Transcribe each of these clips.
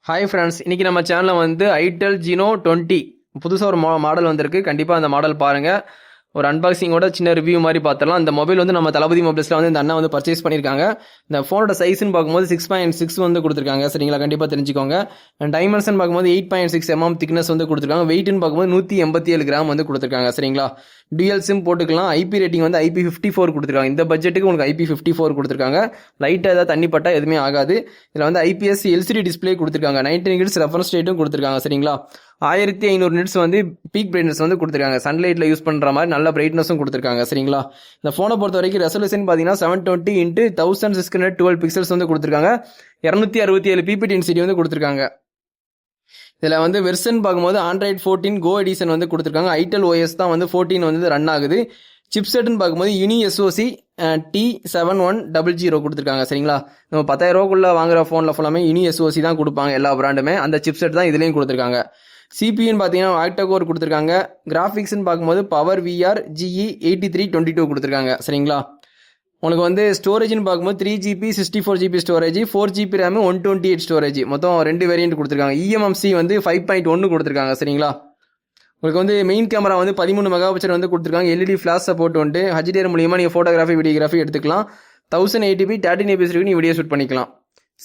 Hi friends, இன்னைக்கு நம்ம சேனலில் வந்து ஐடெல் ஜீனோ 20 புதுசாக ஒரு மாடல் வந்திருக்கு. கண்டிப்பாக அந்த மாடல் பாருங்கள். ஒரு அன்பாக்சிங்கோட சின்ன ரிவ்யூ மாதிரி பார்த்துடலாம். இந்த மொபைல் வந்து நம்ம தளபதி மொபைல்ஸில் வந்து இந்த அண்ணா வந்து பர்ச்சேஸ் பண்ணியிருக்காங்க. இந்த ஃபோனோட சைஸ்ன்னு பார்க்கும்போது 6.6 வந்து கொடுத்துருக்காங்க. சரிங்களா, கண்டிப்பாக தெரிஞ்சுக்கோங்க. டைமென்ஷன் பார்க்கும்போது 8.6 mm திக்னஸ் வந்து கொடுத்துருக்காங்க. வெயிட்னு பார்க்கும்போது 187 கிராம் வந்து கொடுத்துருக்காங்க. சரிங்களா, டியூயல் சிம் போட்டுக்கலாம். ஐபி ரேட்டிங் வந்து IP54 கொடுத்துருக்காங்க. இந்த பட்ஜெட்டுக்கு உங்களுக்கு IP54 கொடுத்துருக்காங்க. லைட்டாக ஏதாவது தண்ணி பட்டா எதுவுமே ஆகாது. இதில் வந்து IPS LCD டிஸ்பிளே கொடுத்துருக்காங்க. 19 ஹெர்ட்ஸ் ரெஃபரன்ஸ் ரேட்டும் கொடுத்துருக்காங்க. சரிங்களா, 1500 நிட்ஸ் வந்து பீக் பிரைட்னஸ் வந்து கொடுத்துருக்காங்க. சன்லைட்ல யூஸ் பண்ற மாதிரி நல்ல பிரைட்னஸும் கொடுத்துருக்காங்க. சரிங்களா, இந்த போனை பொறுத்த வரைக்கும் ரெசல்யூஷன் பாத்தீங்கன்னா 720x1612 பிக்சல்ஸ் வந்து கொடுத்துருக்காங்க. 267 ppi டென்சிட்டி வந்து கொடுத்துருக்காங்க. இதில் வந்து வெர்ஷன் பார்க்கும்போது Android 14 Go எடிஷன் வந்து கொடுத்துருக்காங்க. ஐடெல் OS தான் வந்து 14 வந்து ரன் ஆகுது. சிப்செட்னு பார்க்கும்போது யூனி SoC T7100 கொடுத்துருக்காங்க. சரிங்களா, நம்ம 10,000 ரூபாய்க்குள்ள வாங்குற ஃபோனில் ஃபுல்லாமே யூனி SoC தான் கொடுப்பாங்க எல்லா பிராண்டுமே. அந்த சிப்செட் தான் இதுலேயும் கொடுத்துருக்காங்க. சிபியூன்னு பார்த்தீங்கன்னா ஆக்டோகோர் கொடுத்துருக்காங்க. கிராஃபிக்ஸ்ன்னு பார்க்கும்போது பவர் VR GE8322 கொடுத்துருக்காங்க. சரிங்களா, உங்களுக்கு வந்து ஸ்டோரேஜ்னு பார்க்கும்போது 3GB 64GB storage, 4GB RAM, 128 storage, மொத்தம் 2 வேரியன்ட் கொடுத்துருக்காங்க. eMMC வந்து 5.1 கொடுத்துருக்காங்க. சரிங்களா, உங்களுக்கு வந்து மெயின் கேமரா வந்து 13 மெகாபிக்சல் வந்து கொடுத்துருக்காங்க. LED ஃபிளாஷ் சப்போர்ட் வந்து HDR மூலியமாக நீங்கள் ஃபோட்டோகிராஃபி வீடியோகிராஃபி எடுத்துக்கலாம். 1080p 13 fps நீங்கள் வீடியோ ஷூட் பண்ணிக்கலாம்.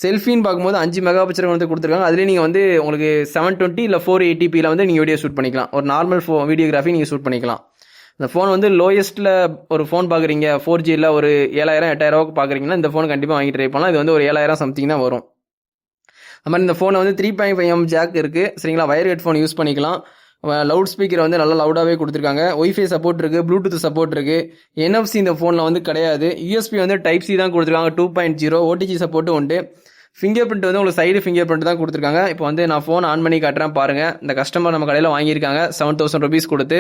செல்ஃபின்னு பார்க்கும்போது 5 மெகாபிக்சல் வந்து கொடுத்துருக்காங்க. அதுலேயே நீங்கள் வந்து உங்களுக்கு 720 இல்லை 480pல வந்து நீங்கள் வீடியோ ஷூட் பண்ணிக்கலாம். ஒரு நார்மல் வீடியோகிராஃபி நீங்கள் ஷூட் பண்ணிக்கலாம். இந்த ஃபோன் வந்து லோயஸ்ட்டில் ஒரு ஃபோன் பார்க்குறீங்க, 4Gயில் ஒரு 7,000-8,000 பார்க்குறீங்கன்னா இந்த ஃபோன் கண்டிப்பாக வாங்கி ட்ரை பண்ணலாம். இது வந்து ஒரு 7,000 சம்திங் தான் வரும். அது மாதிரி இந்த ஃபோனை வந்து 3.5mm ஜாக் இருக்குது. சரிங்களா, வயர் ஹெட்ஃபோன் யூஸ் பண்ணிக்கலாம். லவுட் ஸ்பீக்கர் வந்து நல்லா லவுடாகவே கொடுத்துருக்காங்க. ஒய்ஃபை சப்போர்ட் இருக்குது, ப்ளூடூத் சப்போர்ட் இருக்குது. NFC இந்த ஃபோனில் வந்து கிடையாது. USB வந்து Type C தான் கொடுத்துருக்காங்க 2.0. OTG சப்போர்ட்டும் உண்டு. ஃபிங்கர் பிரிண்ட் வந்து உங்களுக்கு சைடு ஃபிங்கர் பிரிண்ட் தான் கொடுத்துருக்காங்க. இப்போ வந்து நான் ஃபோன் ஆன் பண்ணி காட்டுறேன் பாருங்கள். இந்த கஸ்டமர் நம்ம கடையில் வாங்கியிருக்காங்க 7,000 rupees கொடுத்து.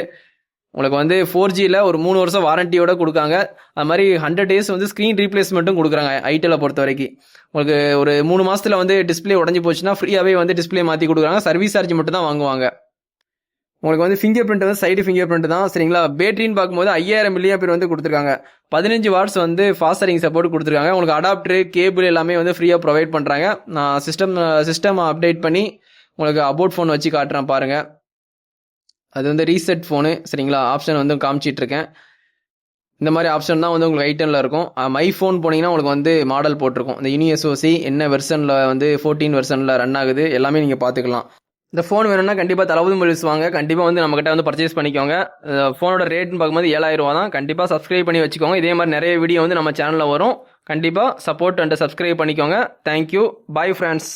உங்களுக்கு வந்து 4Gயில் ஒரு 3 வருஷம் வாரண்டியோட கொடுக்காங்க. அது மாதிரி 100 days வந்து ஸ்க்ரீன் ரீப்ளேஸ்மெண்ட்டும் கொடுக்குறாங்க. ஐடெலை பொறுத்த வரைக்கும் உங்களுக்கு ஒரு 3 மாதத்தில் வந்து டிஸ்பிளே உடஞ்சி போச்சுன்னா ஃப்ரீயாகவே வந்து டிஸ்பிளே மாற்றி கொடுக்குறாங்க. சர்வீஸ் சார்ஜ் மட்டும் தான் வாங்குவாங்க. உங்களுக்கு வந்து ஃபிங்கர் பிரிண்ட் வந்து சைடு ஃபிங்கர் பிரிண்ட் தான். சரிங்களா, பேட்டரின்னு பார்க்கும்போது 5000 mAh வந்து கொடுத்துருக்காங்க. 15 watts வந்து ஃபாஸ்ட் சார்ஜிங் சப்போர்ட் கொடுத்துருக்காங்க. உங்களுக்கு அடாப்டர் கேபிள் எல்லாமே வந்து ஃப்ரீயாக ப்ரொவைட் பண்ணுறாங்க. நான் சிஸ்டம் அப்டேட் பண்ணி உங்களுக்கு அபவுட் ஃபோன் வச்சு காட்டுறேன் பாருங்கள். அது வந்து ரீசெட் ஃபோனு. சரிங்களா, ஆப்ஷன் வந்து காமிச்சிட்டு இருக்கேன். இந்த மாதிரி ஆப்ஷன் தான் வந்து உங்களுக்கு ஐட்டனில் இருக்கும். மை ஃபோன் போனீங்கன்னா உங்களுக்கு வந்து மாடல் போட்டிருக்கும். இந்த யூனி SoC என்ன வெர்ஷனில் வந்து 14 வெர்ஷனில் ரன் ஆகுது எல்லாமே நீங்கள் பார்த்துக்கலாம். இந்த ஃபோன் வேணும்னா கண்டிப்பாக தளபதி மொபைல்ஸ் வாங்க. கண்டிப்பாக வந்து நம்மகிட்ட வந்து பர்ச்சேஸ் பண்ணிக்கோங்க. ஃபோனோட ரேட்னு பார்க்கும்போது 7,000 ரூபா தான். கண்டிப்பாக சப்ஸ்கிரைப் பண்ணி வச்சுக்கோங்க. இதே மாதிரி நிறைய வீடியோ வந்து நம்ம சேனலில் வரும். கண்டிப்பாக சப்போர்ட் அண்ட் சப்ஸ்கிரைப் பண்ணிக்கோங்க. Thank you, bye friends.